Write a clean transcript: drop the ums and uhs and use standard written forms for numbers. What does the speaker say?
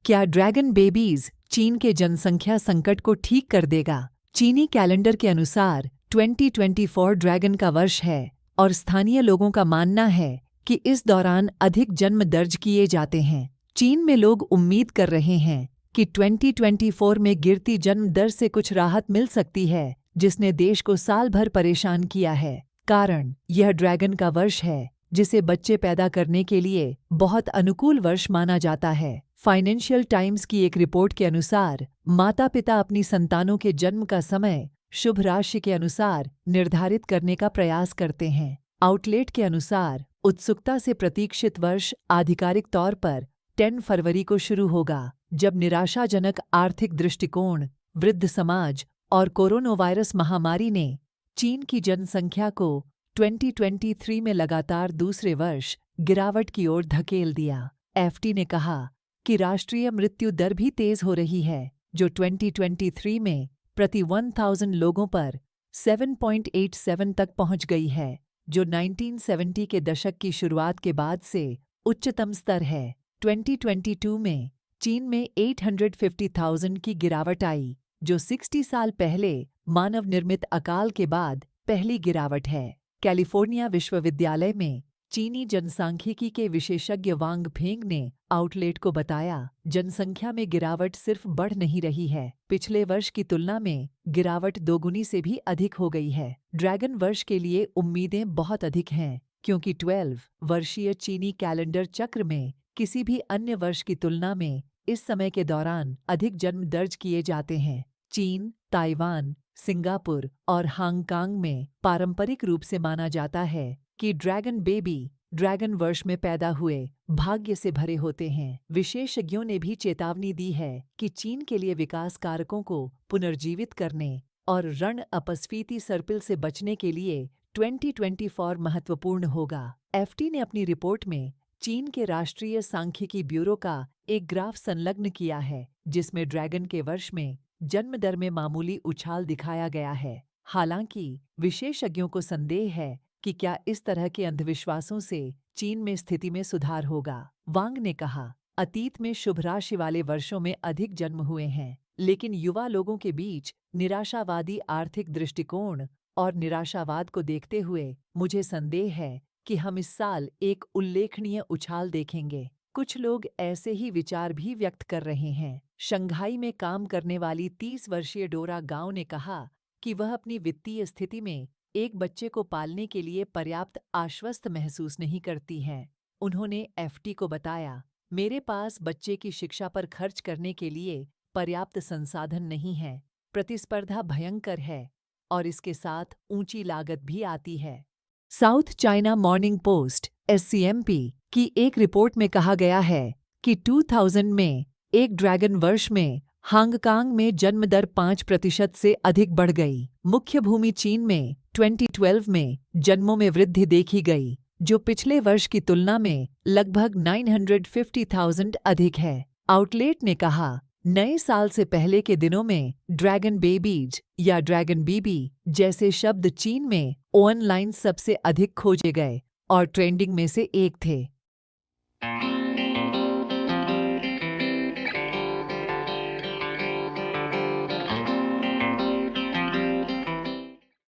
क्या dragon babies चीन के जनसंख्या संकट को ठीक कर देगा? चीनी कैलेंडर के अनुसार 2024 ड्रैगन का वर्ष है और स्थानीय लोगों का मानना है कि इस दौरान अधिक जन्म दर्ज किए जाते हैं। चीन में लोग उम्मीद कर रहे हैं कि 2024 में गिरती जन्म दर से कुछ राहत मिल सकती है, जिसने देश को साल भर परेशान किया है। कारण यह ड्रैगन का वर्ष है, जिसे बच्चे पैदा करने के लिए बहुत अनुकूल वर्ष माना जाता है। फाइनेंशियल टाइम्स की एक रिपोर्ट के अनुसार माता पिता अपनी संतानों के जन्म का समय शुभ राशि के अनुसार निर्धारित करने का प्रयास करते हैं। आउटलेट के अनुसार उत्सुकता से प्रतीक्षित वर्ष आधिकारिक तौर पर 10 फरवरी को शुरू होगा, जब निराशाजनक आर्थिक दृष्टिकोण, वृद्ध समाज और कोरोना वायरस महामारी ने चीन की जनसंख्या को 2023 में लगातार दूसरे वर्ष गिरावट की ओर धकेल दिया। एफटी ने कहा कि राष्ट्रीय मृत्यु दर भी तेज हो रही है, जो 2023 में प्रति 1000 लोगों पर 7.87 तक पहुंच गई है, जो 1970 के दशक की शुरुआत के बाद से उच्चतम स्तर है। 2022 में चीन में 850,000 की गिरावट आई, जो 60 साल पहले मानव निर्मित अकाल के बाद पहली गिरावट है। कैलिफोर्निया विश्वविद्यालय में चीनी जनसांख्यिकी के विशेषज्ञ वांग फेंग ने आउटलेट को बताया, जनसंख्या में गिरावट सिर्फ बढ़ नहीं रही है, पिछले वर्ष की तुलना में गिरावट दोगुनी से भी अधिक हो गई है। ड्रैगन वर्ष के लिए उम्मीदें बहुत अधिक हैं, क्योंकि 12 वर्षीय चीनी कैलेंडर चक्र में किसी भी अन्य वर्ष की तुलना में इस समय के दौरान अधिक जन्म दर्ज किए जाते हैं। चीन, ताइवान, सिंगापुर और हांगकांग में पारंपरिक रूप से माना जाता है कि ड्रैगन बेबी ड्रैगन वर्ष में पैदा हुए भाग्य से भरे होते हैं। विशेषज्ञों ने भी चेतावनी दी है कि चीन के लिए विकास कारकों को पुनर्जीवित करने और रण अपस्फीति सर्पिल से बचने के लिए 2024 महत्वपूर्ण होगा। एफटी ने अपनी रिपोर्ट में चीन के राष्ट्रीय सांख्यिकी ब्यूरो का एक ग्राफ संलग्न किया है, जिसमें ड्रैगन के वर्ष में जन्म दर में मामूली उछाल दिखाया गया है। हालांकि विशेषज्ञों को संदेह है कि क्या इस तरह के अंधविश्वासों से चीन में स्थिति में सुधार होगा। वांग ने कहा, अतीत में शुभ राशि वाले वर्षों में अधिक जन्म हुए हैं, लेकिन युवा लोगों के बीच निराशावादी आर्थिक दृष्टिकोण और निराशावाद को देखते हुए मुझे संदेह है कि हम इस साल एक उल्लेखनीय उछाल देखेंगे। कुछ लोग ऐसे ही विचार भी व्यक्त कर रहे हैं। शंघाई में काम करने वाली 30 वर्षीय डोरा गांव ने कहा कि वह अपनी वित्तीय स्थिति में एक बच्चे को पालने के लिए पर्याप्त आश्वस्त महसूस नहीं करती हैं। उन्होंने एफटी को बताया, मेरे पास बच्चे की शिक्षा पर खर्च करने के लिए पर्याप्त संसाधन नहीं है। प्रतिस्पर्धा भयंकर है और इसके साथ ऊंची लागत भी आती है। South China morning post (SCMP) की एक रिपोर्ट में कहा गया है कि 2000 में एक ड्रैगन वर्ष में हांगकांग में जन्म दर 5% से अधिक बढ़ गई। मुख्य भूमि चीन में 2012 में जन्मों में वृद्धि देखी गई, जो पिछले वर्ष की तुलना में लगभग 950,000 अधिक है। आउटलेट ने कहा, नए साल से पहले के दिनों में ड्रैगन बेबीज या ड्रैगन बीबी जैसे शब्द चीन में ऑनलाइन सबसे अधिक खोजे गए और ट्रेंडिंग में से एक थे।